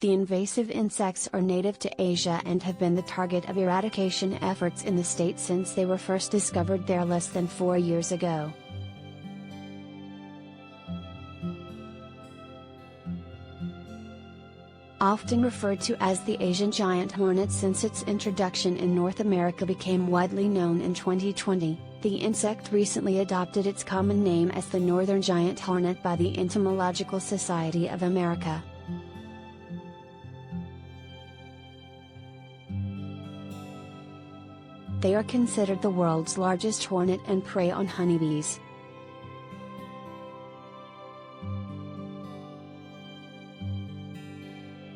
The invasive insects are native to Asia and have been the target of eradication efforts in the state since they were first discovered there less than 4 years ago. Often referred to as the Asian giant hornet since its introduction in North America became widely known in 2020, the insect recently adopted its common name as the northern giant hornet by the Entomological Society of America. They are considered the world's largest hornet and prey on honeybees.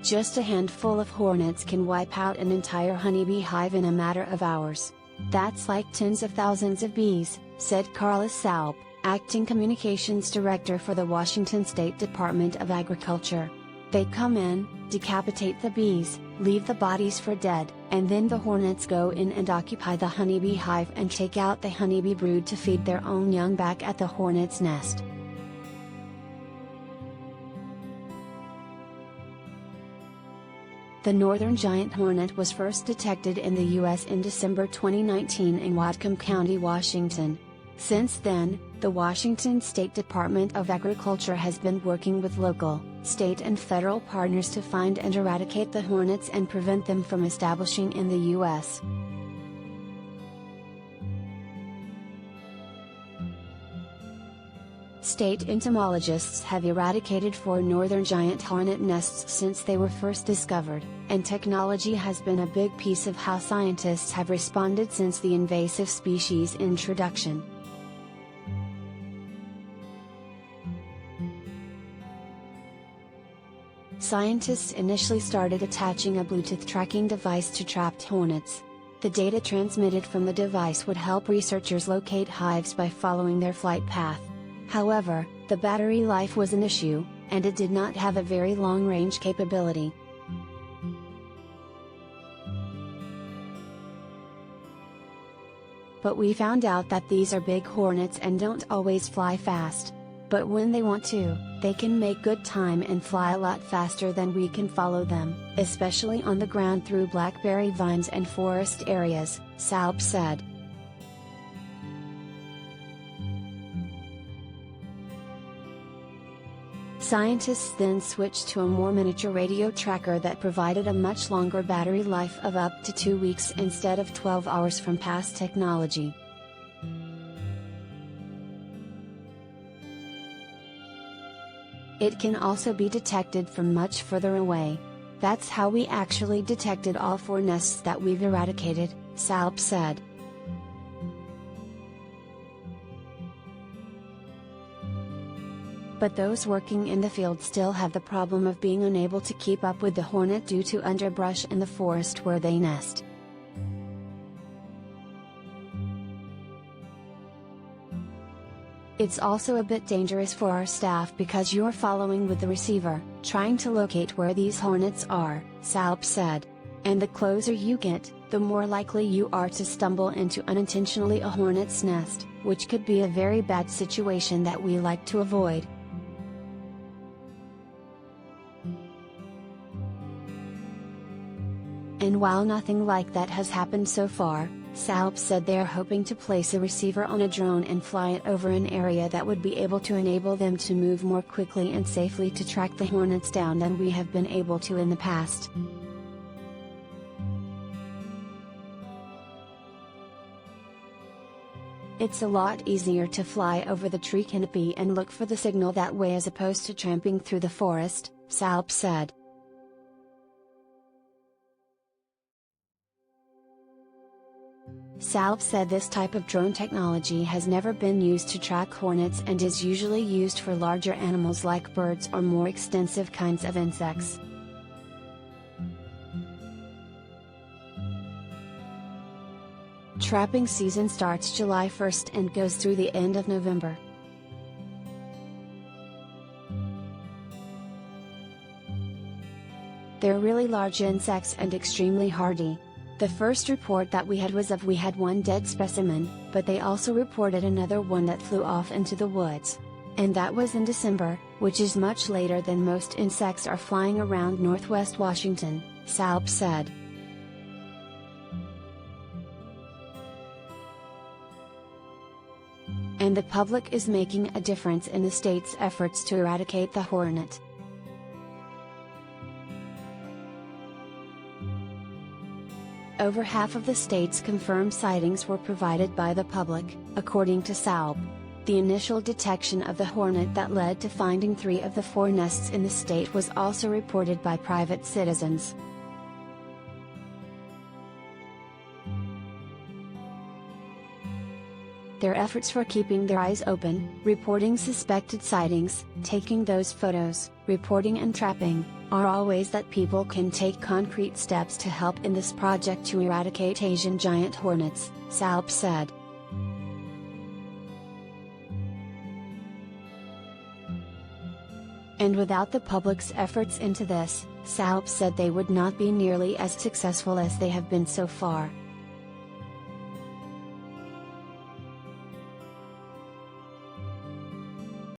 Just a handful of hornets can wipe out an entire honeybee hive in a matter of hours. That's like tens of thousands of bees, said Carlos Salp, acting communications director for the Washington State Department of Agriculture. They come in, decapitate the bees, leave the bodies for dead, and then the hornets go in and occupy the honeybee hive and take out the honeybee brood to feed their own young back at the hornet's nest. The northern giant hornet was first detected in the U.S. in December 2019 in Whatcom County, Washington. Since then, the Washington State Department of Agriculture has been working with local, state and federal partners to find and eradicate the hornets and prevent them from establishing in the U.S. State entomologists have eradicated 4 northern giant hornet nests since they were first discovered, and technology has been a big piece of how scientists have responded since the invasive species introduction. Scientists initially started attaching a Bluetooth tracking device to trapped hornets. The data transmitted from the device would help researchers locate hives by following their flight path. However, the battery life was an issue, and it did not have a very long-range capability. But we found out that these are big hornets and don't always fly fast. But when they want to, they can make good time and fly a lot faster than we can follow them, especially on the ground through blackberry vines and forest areas, Salp said. Scientists then switched to a more miniature radio tracker that provided a much longer battery life of up to 2 weeks instead of 12 hours from past technology. It can also be detected from much further away. That's how we actually detected all 4 nests that we've eradicated, Salp said. But those working in the field still have the problem of being unable to keep up with the hornet due to underbrush in the forest where they nest. It's also a bit dangerous for our staff because you're following with the receiver, trying to locate where these hornets are, Salp said. And the closer you get, the more likely you are to stumble into unintentionally a hornet's nest, which could be a very bad situation that we like to avoid. And while nothing like that has happened so far, Salp said they are hoping to place a receiver on a drone and fly it over an area that would be able to enable them to move more quickly and safely to track the hornets down than we have been able to in the past. It's a lot easier to fly over the tree canopy and look for the signal that way as opposed to tramping through the forest, Salp said. Salp said this type of drone technology has never been used to track hornets and is usually used for larger animals like birds or more extensive kinds of insects. Trapping season starts July 1st and goes through the end of November. They're really large insects and extremely hardy. The first report that we had was of we had one dead specimen, but they also reported another one that flew off into the woods. And that was in December, which is much later than most insects are flying around northwest Washington, Salp said. And the public is making a difference in the state's efforts to eradicate the hornet. Over half of the state's confirmed sightings were provided by the public, according to Salp. The initial detection of the hornet that led to finding 3 of the 4 nests in the state was also reported by private citizens. Their efforts for keeping their eyes open, reporting suspected sightings, taking those photos, reporting and trapping, are all ways that people can take concrete steps to help in this project to eradicate Asian giant hornets, Salp said. And without the public's efforts into this, Salp said they would not be nearly as successful as they have been so far.